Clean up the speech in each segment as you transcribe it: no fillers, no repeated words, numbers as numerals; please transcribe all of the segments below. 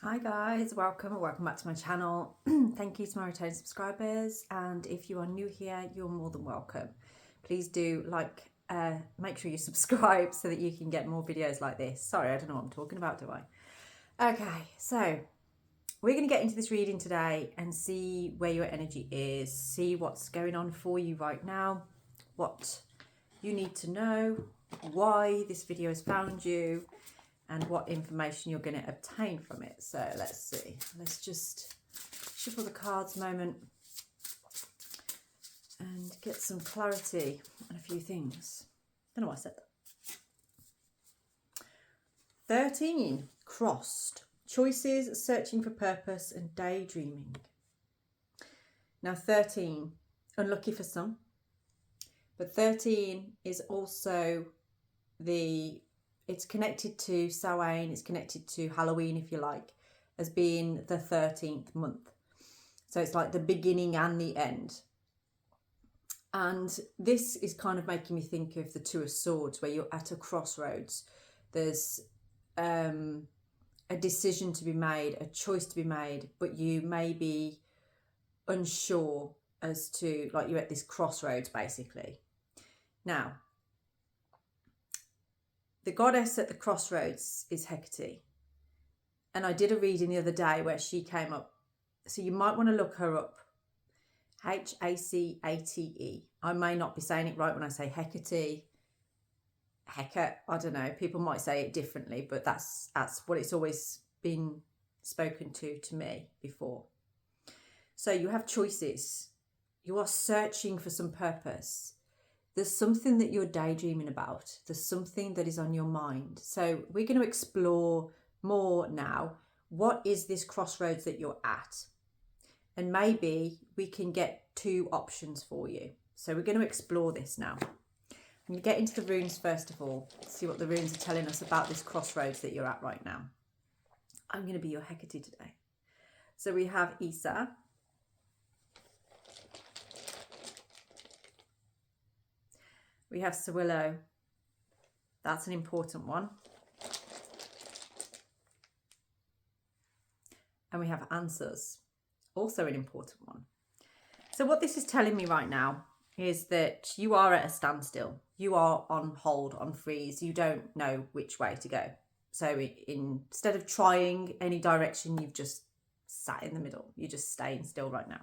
Hi guys, welcome back to my channel. Thank you to my returning subscribers, and if you are new here, you're more than welcome. Please do make sure you subscribe so that you can get more videos like this. Sorry, I don't know what I'm talking about, do I? Okay, so we're going to get into this reading today and see where your energy is, see what's going on for you right now, what you need to know, why this video has found you, and what information you're going to obtain from it. So let's see. Let's just shuffle the cards a moment and get some clarity on a few things. Don't know why I said that. 13, crossed. Choices, searching for purpose, and daydreaming. Now 13, unlucky for some, but 13 is also it's connected to Samhain, it's connected to Halloween, if you like, as being the 13th month. So it's like the beginning and the end. And this is kind of making me think of the Two of Swords, where you're at a crossroads. There's a decision to be made, a choice to be made, but you may be unsure as to, like, you're at this crossroads, basically. Now, the goddess at the crossroads is Hecate. And I did a reading the other day where she came up. So you might want to look her up. Hacate. I may not be saying it right when I say Hecate. Hecate, I don't know. People might say it differently, but that's what it's always been spoken to me before. So you have choices. You are searching for some purpose. There's something that you're daydreaming about. There's something that is on your mind. So we're going to explore more now. What is this crossroads that you're at? And maybe we can get two options for you. So we're going to explore this now. I'm going to get into the runes first of all, see what the runes are telling us about this crossroads that you're at right now. I'm going to be your Hecate today. So we have Isa. We have Sawillow. That's an important one. And we have Answers. Also an important one. So what this is telling me right now is that you are at a standstill. You are on hold, on freeze. You don't know which way to go. So instead of trying any direction, you've just sat in the middle. You're just staying still right now.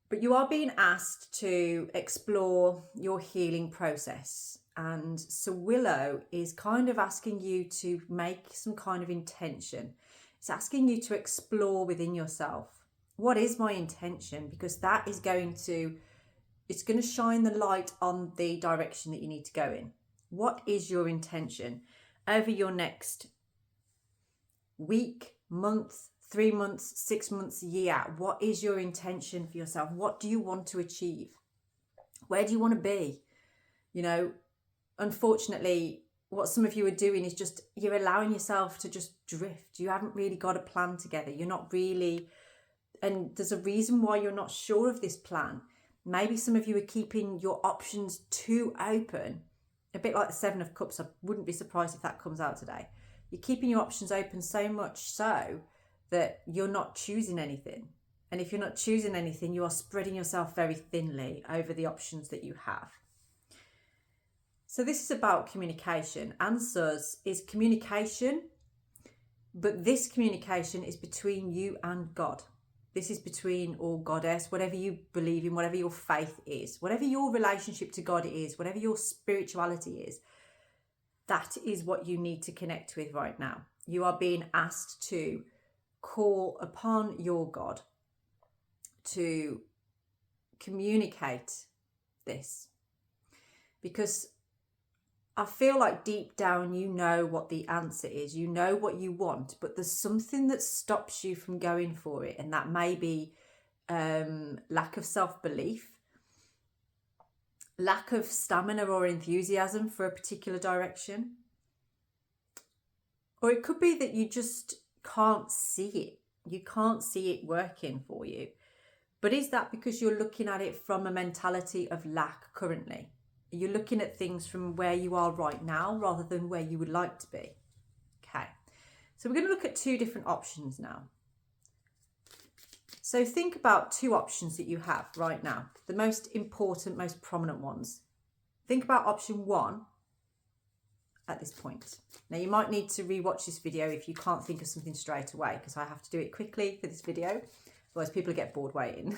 But you are being asked to explore your healing process. And Sawillow is kind of asking you to make some kind of intention. It's asking you to explore within yourself. What is my intention? Because that is it's going to shine the light on the direction that you need to go in. What is your intention over your next week, month, 3 months, 6 months, year? What is your intention for yourself? What do you want to achieve? Where do you want to be? You know, unfortunately, what some of you are doing is just, you're allowing yourself to just drift. You haven't really got a plan together. You're not really, and there's a reason why you're not sure of this plan. Maybe some of you are keeping your options too open, a bit like the Seven of Cups. I wouldn't be surprised if that comes out today. You're keeping your options open so much so that you're not choosing anything. And if you're not choosing anything, you are spreading yourself very thinly over the options that you have. So this is about communication. Answers is communication, but this communication is between you and God. This is between, or goddess, whatever you believe in, whatever your faith is, whatever your relationship to God is, whatever your spirituality is. That is what you need to connect with right now. You are being asked to call upon your God to communicate this, because I feel like deep down you know what the answer is, you know what you want, but there's something that stops you from going for it, and that may be lack of self-belief, lack of stamina or enthusiasm for a particular direction, or it could be that you just can't see it. You can't see it working for you. But is that because you're looking at it from a mentality of lack currently? You're looking at things from where you are right now rather than where you would like to be. Okay. So we're going to look at two different options now. So think about two options that you have right now, the most important, most prominent ones. Think about option one at this point. Now you might need to rewatch this video if you can't think of something straight away, because I have to do it quickly for this video, otherwise people get bored waiting.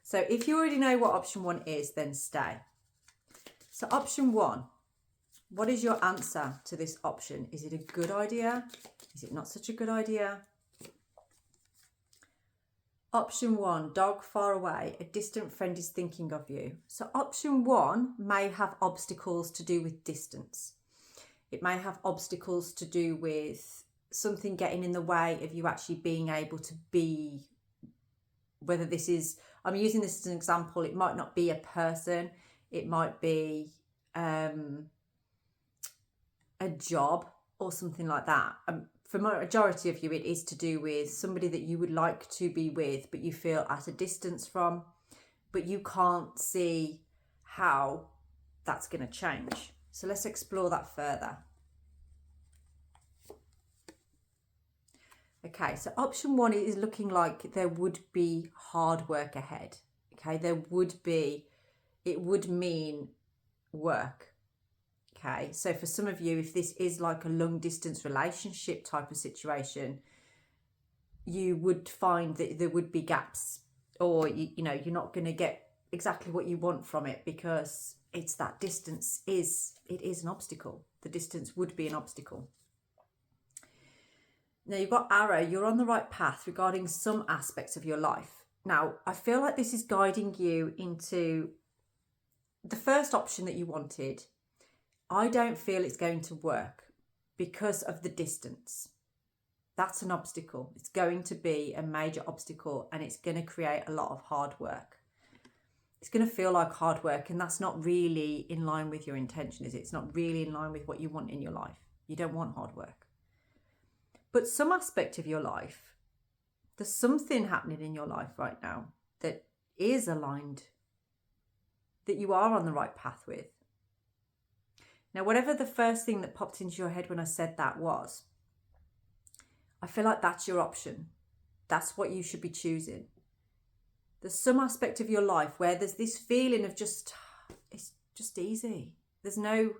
So if you already know what option one is, then stay. So option one, what is your answer to this option? Is it a good idea? Is it not such a good idea? Option one, dog far away, a distant friend is thinking of you. So option one may have obstacles to do with distance. It may have obstacles to do with something getting in the way of you actually being able to be, whether this is, I'm using this as an example, it might not be a person, it might be a job or something like that. For the majority of you, it is to do with somebody that you would like to be with, but you feel at a distance from, but you can't see how that's going to change. So let's explore that further. Okay, so option one is looking like there would be hard work ahead. Okay, it would mean work. Okay, so for some of you, if this is like a long distance relationship type of situation, you would find that there would be gaps, or you know, you're not going to get exactly what you want from it, because it's that distance is an obstacle. The distance would be an obstacle. Now you've got arrow, you're on the right path regarding some aspects of your life. Now, I feel like this is guiding you into the first option that you wanted. I don't feel it's going to work because of the distance. That's an obstacle. It's going to be a major obstacle, and it's going to create a lot of hard work. It's going to feel like hard work, and that's not really in line with your intention, is it? It's not really in line with what you want in your life. You don't want hard work. But some aspect of your life, there's something happening in your life right now that is aligned, that you are on the right path with. Now, whatever the first thing that popped into your head when I said that was, I feel like that's your option. That's what you should be choosing. There's some aspect of your life where there's this feeling of just, it's just easy. There's no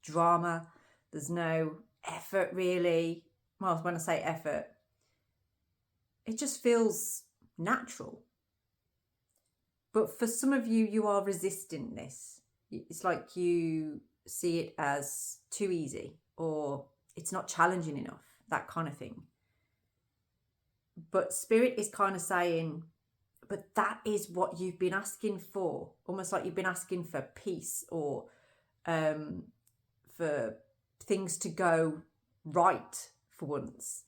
drama. There's no effort really. Well, when I say effort, it just feels natural. But for some of you, you are resisting this. It's like you see it as too easy, or it's not challenging enough, that kind of thing. But Spirit is kind of saying, but that is what you've been asking for, almost like you've been asking for peace, or for things to go right for once.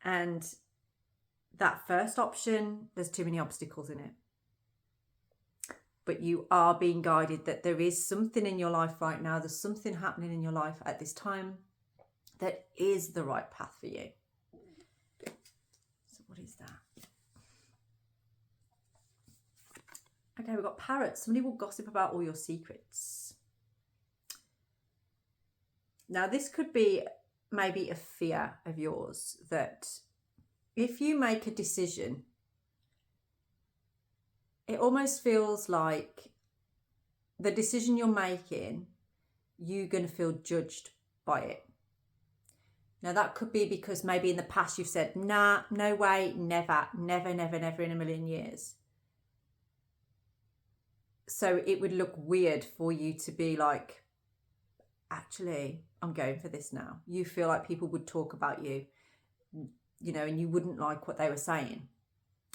And that first option, there's too many obstacles in it. But you are being guided that there is something in your life right now, there's something happening in your life at this time that is the right path for you. So what is that? Okay, we've got parrots. Somebody will gossip about all your secrets. Now, this could be maybe a fear of yours, that if you make a decision, it almost feels like the decision you're making, you're going to feel judged by it. Now, that could be because maybe in the past you've said, nah, no way, never, never, never, never in a million years. So it would look weird for you to be like, actually, I'm going for this now. You feel like people would talk about you, you know, and you wouldn't like what they were saying,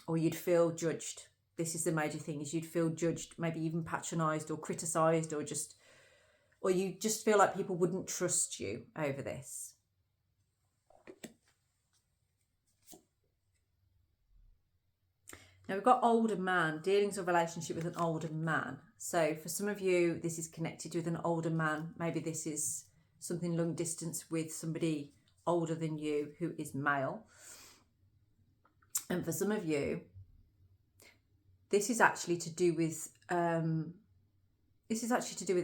or you'd feel judged. This is the major thing, is you'd feel judged, maybe even patronised or criticised, or you just feel like people wouldn't trust you over this. Now we've got older man, dealings or relationship with an older man. So for some of you, this is connected with an older man. Maybe this is something long distance with somebody older than you who is male. And for some of you, this is actually to do with a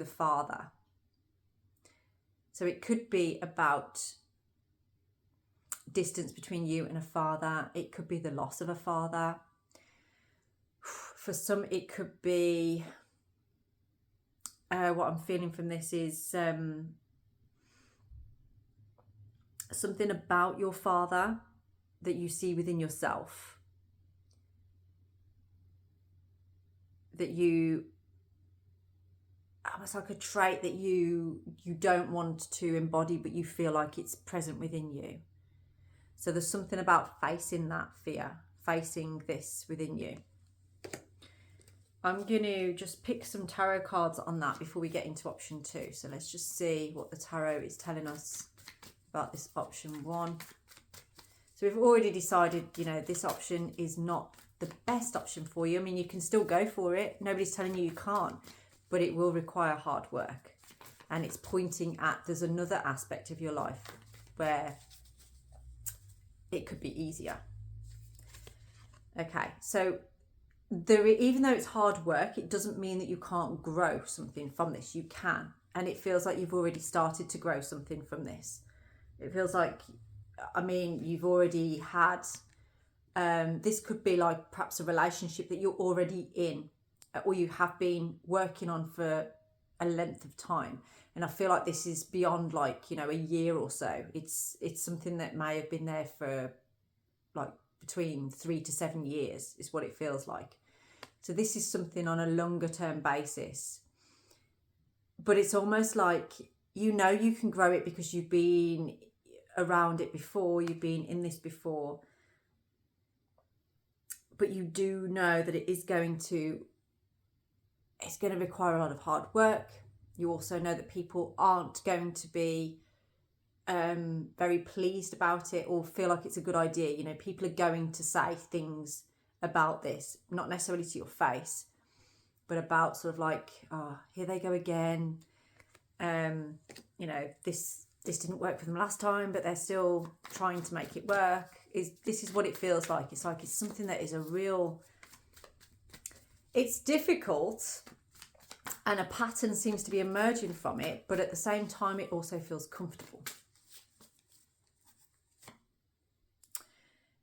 father. So it could be about distance between you and a father. It could be the loss of a father. For some, it could be, what I'm feeling from this is something about your father that you see within yourself, that you, almost like a trait that you don't want to embody, but you feel like it's present within you. So there's something about facing that fear, facing this within you. I'm going to just pick some tarot cards on that before we get into option 2. So let's just see what the tarot is telling us about this option 1. So we've already decided, you know, this option is not the best option for you. I mean, you can still go for it. Nobody's telling you you can't, but it will require hard work. And it's pointing at, there's another aspect of your life where it could be easier. Okay, so even though it's hard work, it doesn't mean that you can't grow something from this. You can. And it feels like you've already started to grow something from this. It feels like, I mean, you've already had, this could be like perhaps a relationship that you're already in, or you have been working on for a length of time. And I feel like this is beyond like, you know, a year or so. It's something that may have been there for like between 3 to 7 years is what it feels like. So this is something on a longer term basis. But it's almost like, you know, you can grow it because you've been around it before, you've been in this before. But you do know that it's going to require a lot of hard work. You also know that people aren't going to be very pleased about it or feel like it's a good idea. You know, people are going to say things about this, not necessarily to your face, but about sort of like, oh, here they go again. You know, this didn't work for them last time, but they're still trying to make it work. This is what it feels like. It's like it's something that is it's difficult, and a pattern seems to be emerging from it, but at the same time, it also feels comfortable.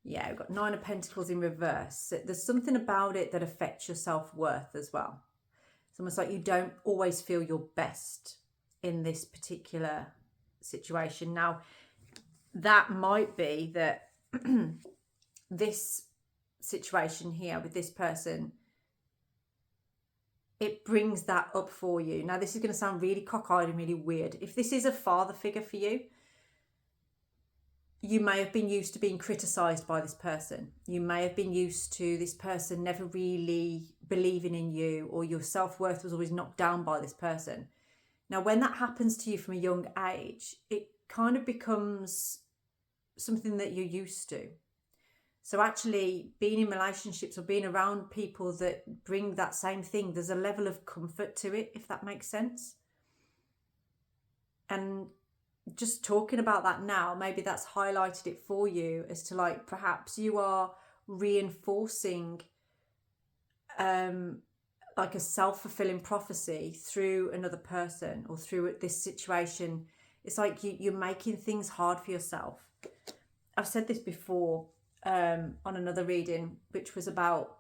Yeah, we've got 9 of Pentacles in reverse. There's something about it that affects your self-worth as well. It's almost like you don't always feel your best in this particular situation. Now, that might be that this situation here with this person, it brings that up for you. Now, this is going to sound really cockeyed and really weird. If this is a father figure for you, you may have been used to being criticised by this person. You may have been used to this person never really believing in you, or your self-worth was always knocked down by this person. Now, when that happens to you from a young age, it kind of becomes something that you're used to. So actually being in relationships or being around people that bring that same thing, there's a level of comfort to it, if that makes sense. And just talking about that now, maybe that's highlighted it for you as to like, perhaps you are reinforcing like a self-fulfilling prophecy through another person or through this situation. It's like you're making things hard for yourself. I've said this before on another reading, which was about,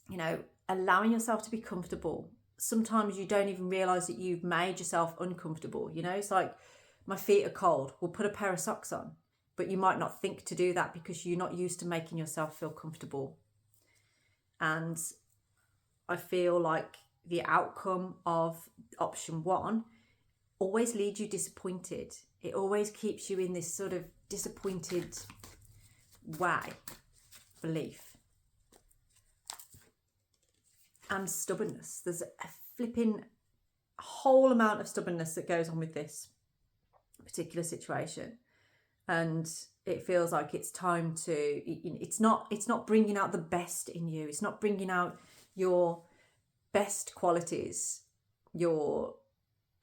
you know, allowing yourself to be comfortable. Sometimes you don't even realize that you've made yourself uncomfortable. You know, it's like, my feet are cold, we'll put a pair of socks on, but you might not think to do that because you're not used to making yourself feel comfortable. And I feel like the outcome of option 1 always leaves you disappointed. It always keeps you in this sort of disappointed way, belief. And stubbornness. There's a flipping whole amount of stubbornness that goes on with this particular situation. And it feels like it's time to, it's not bringing out the best in you. It's not bringing out your best qualities, your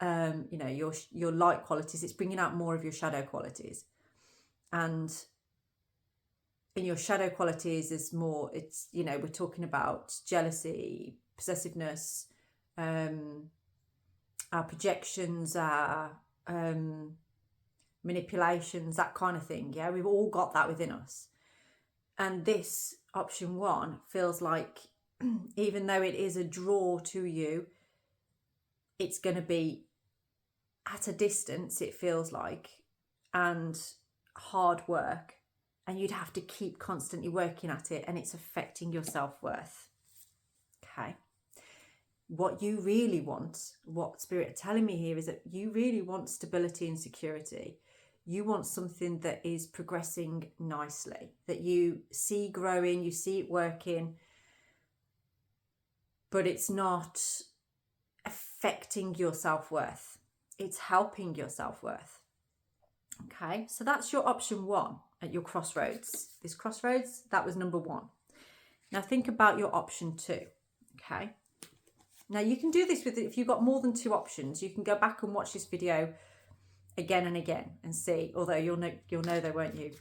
your light qualities. It's bringing out more of your shadow qualities. And in your shadow qualities is more, it's, you know, we're talking about jealousy, possessiveness, our projections, our manipulations, that kind of thing. Yeah, we've all got that within us. And this option 1 feels like, even though it is a draw to you, it's going to be at a distance, it feels like, and hard work. And you'd have to keep constantly working at it, and it's affecting your self-worth. Okay. What you really want, what Spirit are telling me here, is that you really want stability and security. You want something that is progressing nicely, that you see growing, you see it working, but it's not affecting your self-worth. It's helping your self-worth. Okay, so that's your option 1 at your crossroads. This crossroads, that was number 1. Now think about your option 2. Okay. Now you can do this with, if you've got more than 2 options, you can go back and watch this video again and again and see, although you'll know though, won't you,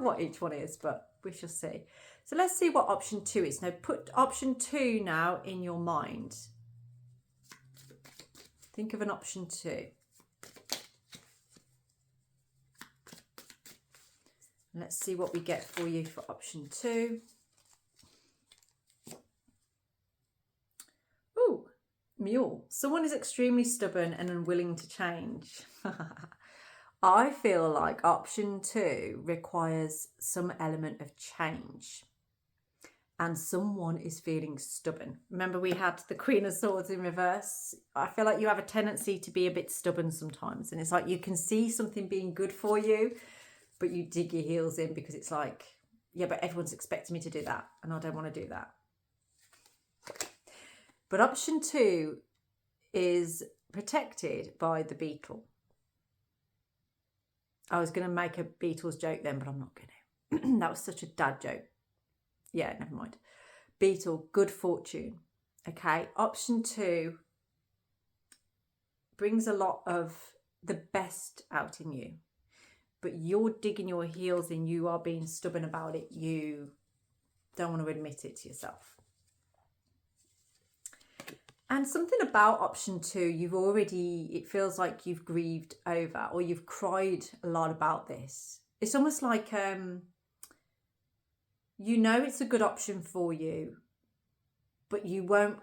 what each one is, but we shall see. So let's see what option 2 is. Now put option 2 now in your mind. Think of an option 2. Let's see what we get for you for option 2. Ooh, mule. Someone is extremely stubborn and unwilling to change. I feel like option 2 requires some element of change. And someone is feeling stubborn. Remember, we had the Queen of Swords in reverse. I feel like you have a tendency to be a bit stubborn sometimes. And it's like you can see something being good for you, but you dig your heels in because it's like, yeah, but everyone's expecting me to do that, and I don't want to do that. But option 2 is protected by the beetle. I was going to make a Beatles joke then, but I'm not going to. That was such a dad joke. Yeah, never mind. Beetle, good fortune. Okay, option 2 brings a lot of the best out in you, but you're digging your heels in, you are being stubborn about it, you don't want to admit it to yourself. And something about option 2, it feels like you've grieved over, or you've cried a lot about this. It's almost like, you know it's a good option for you, but you won't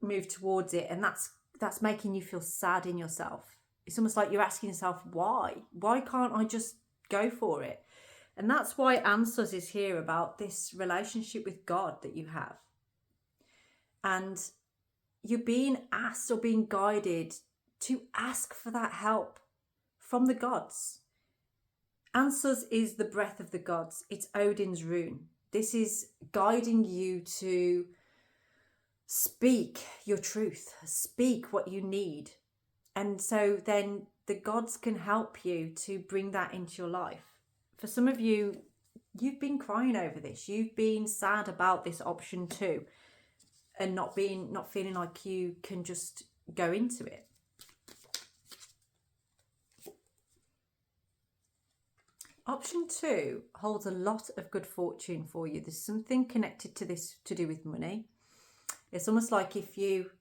move towards it. And that's making you feel sad in yourself. It's almost like you're asking yourself, why? Why can't I just go for it? And that's why Answers is here, about this relationship with God that you have. And you're being asked or being guided to ask for that help from the gods. Answers is the breath of the gods. It's Odin's rune. This is guiding you to speak your truth, speak what you need. And so then the gods can help you to bring that into your life. For some of you, you've been crying over this. You've been sad about this option 2, and not feeling like you can just go into it. Option 2 holds a lot of good fortune for you. There's something connected to this to do with money. It's almost like if you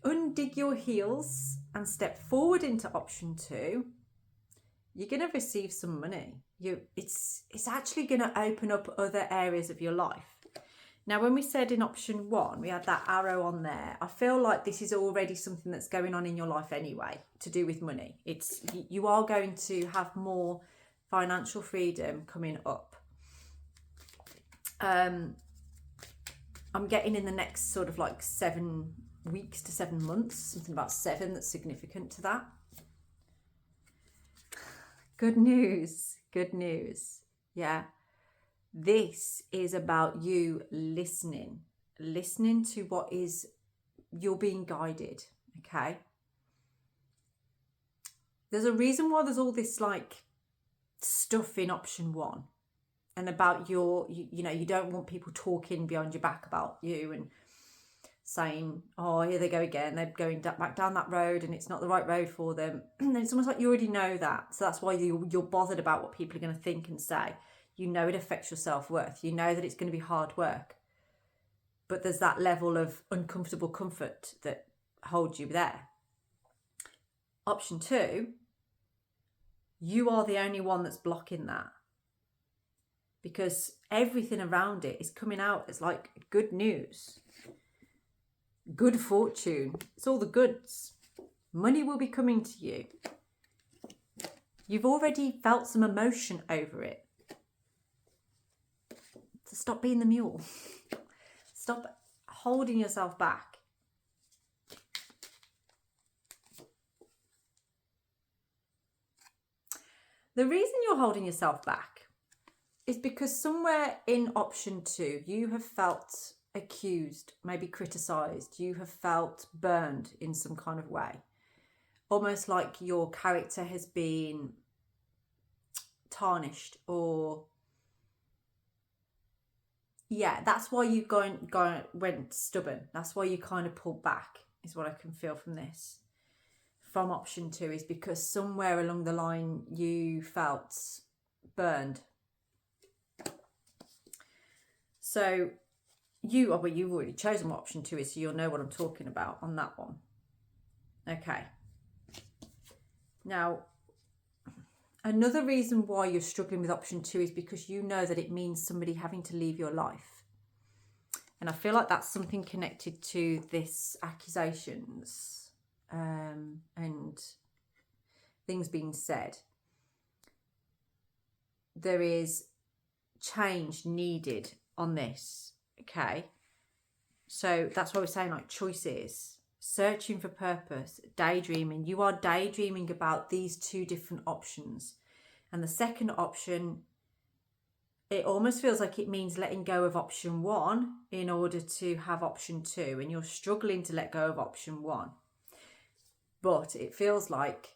undig your heels and step forward into option 2, you're going to receive some money. It's actually going to open up other areas of your life. Now, when we said in option 1, we had that arrow on there. I feel like this is already something that's going on in your life anyway, to do with money. You are going to have more financial freedom coming up. I'm getting in the next sort of like 7 weeks to 7 months, something about 7 that's significant to that. Good news. Good news. Yeah. This is about you listening to what is, you're being guided. Okay. There's a reason why there's all this like stuff in option 1, and about you don't want people talking behind your back about you and saying, oh, here they go again, they're going back down that road and it's not the right road for them. And it's almost like you already know that. So that's why you're bothered about what people are going to think and say. You know it affects your self-worth. You know that it's going to be hard work. But there's that level of uncomfortable comfort that holds you there. Option 2 You are the only one that's blocking that, because everything around it is coming out as like good news, good fortune. It's all the goods. Money will be coming to you. You've already felt some emotion over it. So stop being the mule. Stop holding yourself back. The reason you're holding yourself back is because somewhere in option 2, you have felt accused, maybe criticised. You have felt burned in some kind of way. Almost like your character has been tarnished, or yeah, that's why you went stubborn. That's why you kind of pulled back, is what I can feel from this. From option 2 is because somewhere along the line you felt burned. So you've already chosen what option 2 is, so you'll know what I'm talking about on that one. Okay. Now, another reason why you're struggling with option 2 is because you know that it means somebody having to leave your life. And I feel like that's something connected to this accusations and things being said. There is change needed on this, okay? So that's why we're saying like choices. Searching for purpose, daydreaming. You are daydreaming about these 2 different options. And the second option, it almost feels like it means letting go of option 1 in order to have option 2. And you're struggling to let go of option 1. But it feels like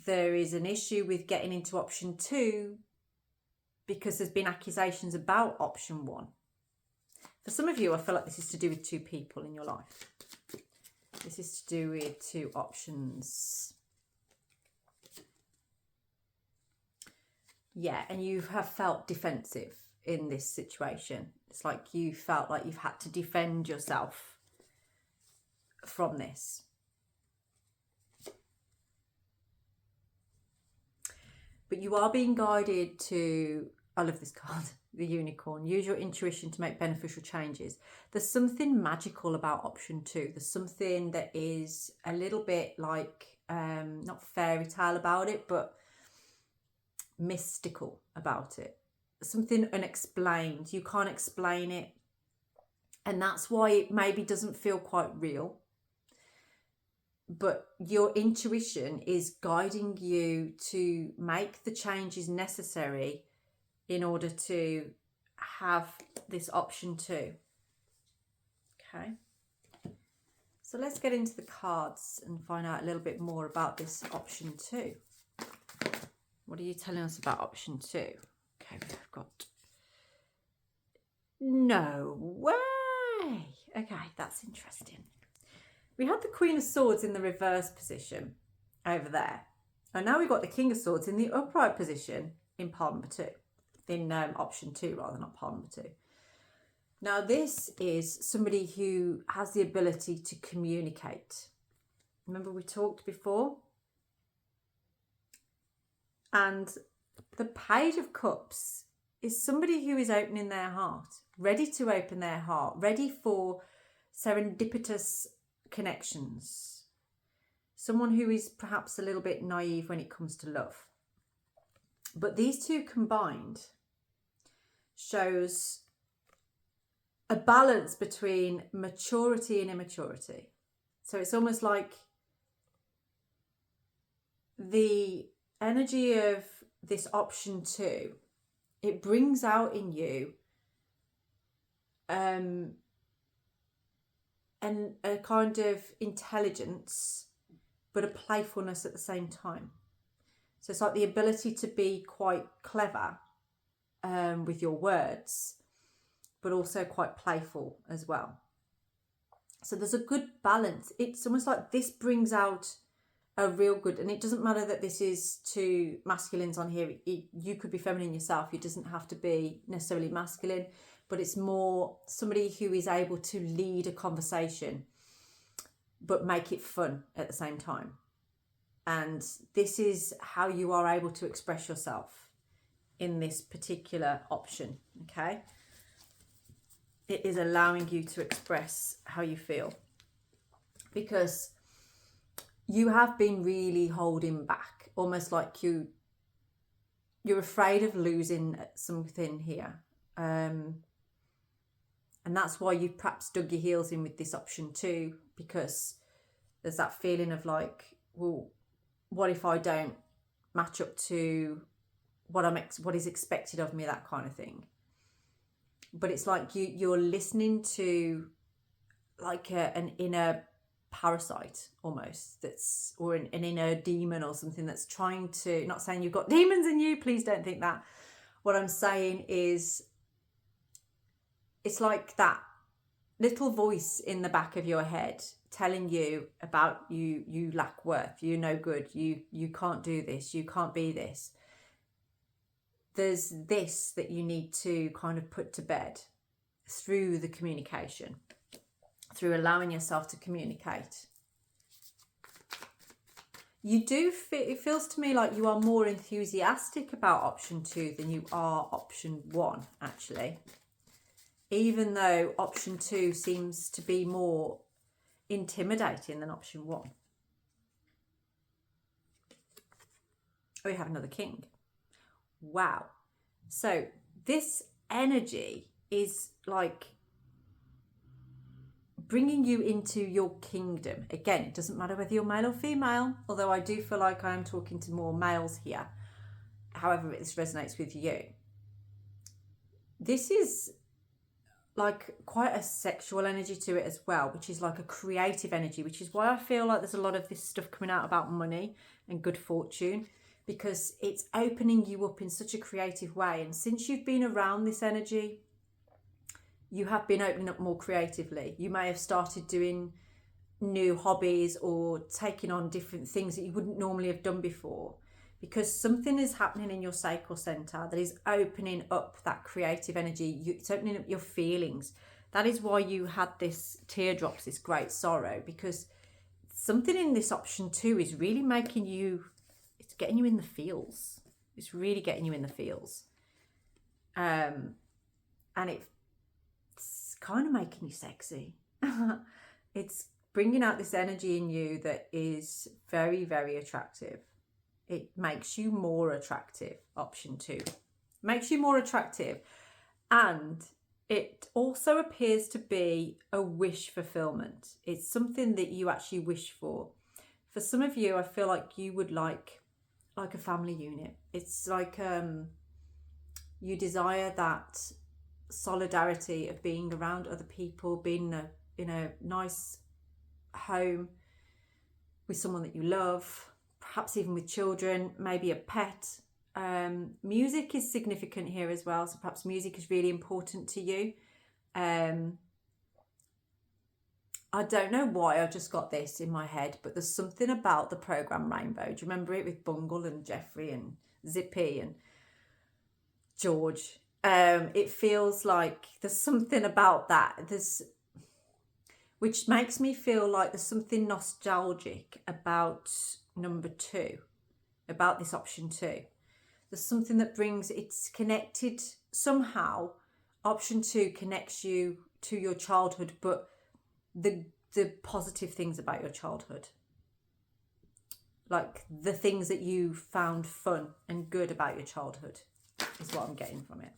there is an issue with getting into option 2 because there's been accusations about option 1. For some of you, I feel like this is to do with 2 people in your life. This is to do with 2 options. Yeah, and you have felt defensive in this situation. It's like you felt like you've had to defend yourself from this. But you are being guided to, I love this card, the unicorn. Use your intuition to make beneficial changes. There's something magical about option 2. There's something that is a little bit like, not fairy tale about it, but mystical about it. Something unexplained. You can't explain it. And that's why it maybe doesn't feel quite real. But your intuition is guiding you to make the changes necessary in order to have this option 2. Okay. So let's get into the cards and find out a little bit more about this option 2. What are you telling us about option 2? Okay, we've got no way. Okay, that's interesting. We had the Queen of Swords in the reverse position over there. And now we've got the King of Swords in the upright position in pile number 2. In option 2 rather, not pile number 2. Now this is somebody who has the ability to communicate. Remember we talked before? And the Page of Cups is somebody who is opening their heart, ready to open their heart, ready for serendipitous connections. Someone who is perhaps a little bit naive when it comes to love. But these 2 combined shows a balance between maturity and immaturity. So it's almost like the energy of this option 2, it brings out in you and a kind of intelligence, but a playfulness at the same time. So it's like the ability to be quite clever with your words, but also quite playful as well. So there's a good balance. It's almost like this brings out a real good, and it doesn't matter that this is 2 masculines on here. You could be feminine yourself. It doesn't have to be necessarily masculine, but it's more somebody who is able to lead a conversation, but make it fun at the same time. And this is how you are able to express yourself in this particular option, okay? It is allowing you to express how you feel, because you have been really holding back, almost like you're afraid of losing something here. And that's why you've perhaps dug your heels in with this option too, because there's that feeling of like, well, what if I don't match up to what is expected of me, that kind of thing. But it's like you're listening to like an inner parasite almost, that's, or an inner demon or something that's trying to, not saying you've got demons in you, please don't think that. What I'm saying is, it's like that little voice in the back of your head telling you about you lack worth, you're no good, you can't do this, you can't be this. There's this that you need to kind of put to bed through the communication, through allowing yourself to communicate. You do it feels to me like you are more enthusiastic about option 2 than you are option 1, actually. Even though option 2 seems to be more intimidating than option 1. We have another king. Wow. So this energy is like bringing you into your kingdom. Again, it doesn't matter whether you're male or female, although I do feel like I am talking to more males here. However, this resonates with you. This is like quite a sexual energy to it as well, which is like a creative energy, which is why I feel like there's a lot of this stuff coming out about money and good fortune, because it's opening you up in such a creative way. And since you've been around this energy, you have been opening up more creatively. You may have started doing new hobbies or taking on different things that you wouldn't normally have done before, because something is happening in your sacral center that is opening up that creative energy. It's opening up your feelings. That is why you had this teardrops, this great sorrow, because something in this option 2 is really making you, it's getting you in the feels. It's really getting you in the feels. And it's kind of making you sexy. It's bringing out this energy in you that is very, very attractive. It makes you more attractive, option 2. Makes you more attractive. And it also appears to be a wish fulfillment. It's something that you actually wish for. For some of you, I feel like you would like a family unit. It's like you desire that solidarity of being around other people, being in a nice home with someone that you love, perhaps even with children, maybe a pet. Music is significant here as well, so perhaps music is really important to you. I don't know why I just got this in my head, but there's something about the programme Rainbow. Do you remember it with Bungle and Jeffrey and Zippy and George? It feels like there's something about that. Which makes me feel like there's something nostalgic about number 2, about this option 2. There's something that brings, it's connected somehow. Option 2 connects you to your childhood, but the positive things about your childhood, like the things that you found fun and good about your childhood, is what I'm getting from it.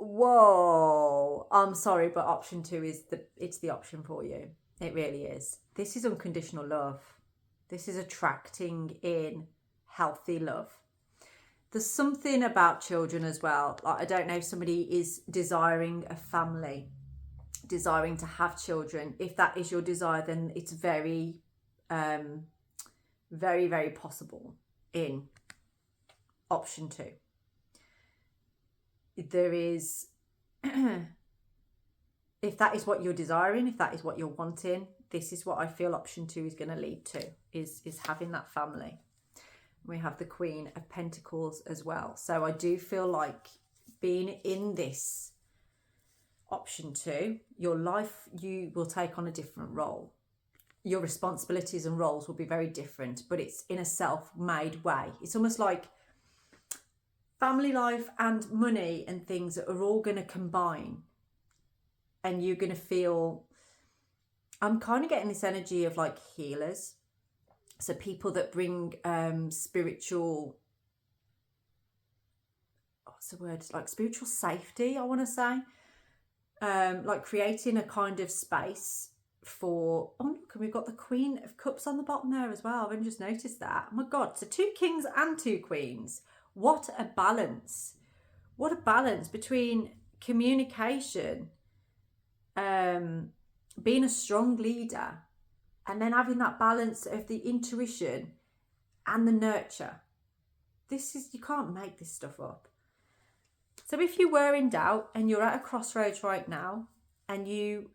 Whoa, I'm sorry, but option 2 is it's the option for you. It really is. This is unconditional love. This is attracting in healthy love. There's something about children as well. Like, I don't know if somebody is desiring a family, desiring to have children. If that is your desire, then it's very, very, very possible in option 2. There is, if that is what you're desiring, if that is what you're wanting, this is what I feel option 2 is going to lead to, is having that family. We have the Queen of Pentacles as well. So I do feel like being in this option 2, your life, you will take on a different role. your responsibilities and roles will be very different, but it's in a self-made way. It's almost like family life and money and things are all going to combine, and you're going to feel, I'm kind of getting this energy of like healers. So people that bring spiritual, what's the word? Like spiritual safety, I want to say. Like creating a kind of space for, oh look, and we've got the Queen of Cups on the bottom there as well. I've only just noticed that. Oh my God, so 2 kings and 2 queens. What a balance. What a balance between communication, being a strong leader, and then having that balance of the intuition and the nurture. This is, you can't make this stuff up. So if you were in doubt and you're at a crossroads right now and you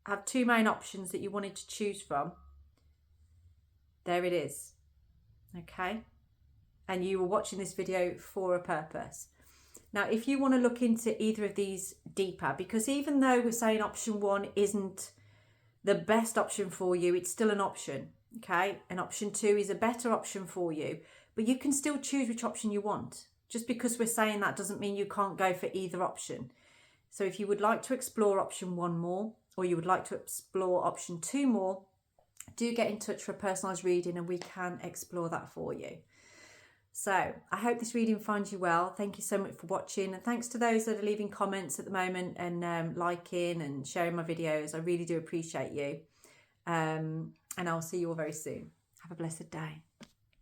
have 2 main options that you wanted to choose from, there it is. Okay? And you were watching this video for a purpose. Now, if you want to look into either of these deeper, because even though we're saying option 1 isn't the best option for you, it's still an option, okay? And option 2 is a better option for you, but you can still choose which option you want. Just because we're saying that doesn't mean you can't go for either option. So if you would like to explore option 1 more, or you would like to explore option 2 more, do get in touch for a personalised reading and we can explore that for you. So I hope this reading finds you well. Thank you so much for watching, and thanks to those that are leaving comments at the moment and liking and sharing my videos. I really do appreciate you, and I'll see you all very soon. Have a blessed day.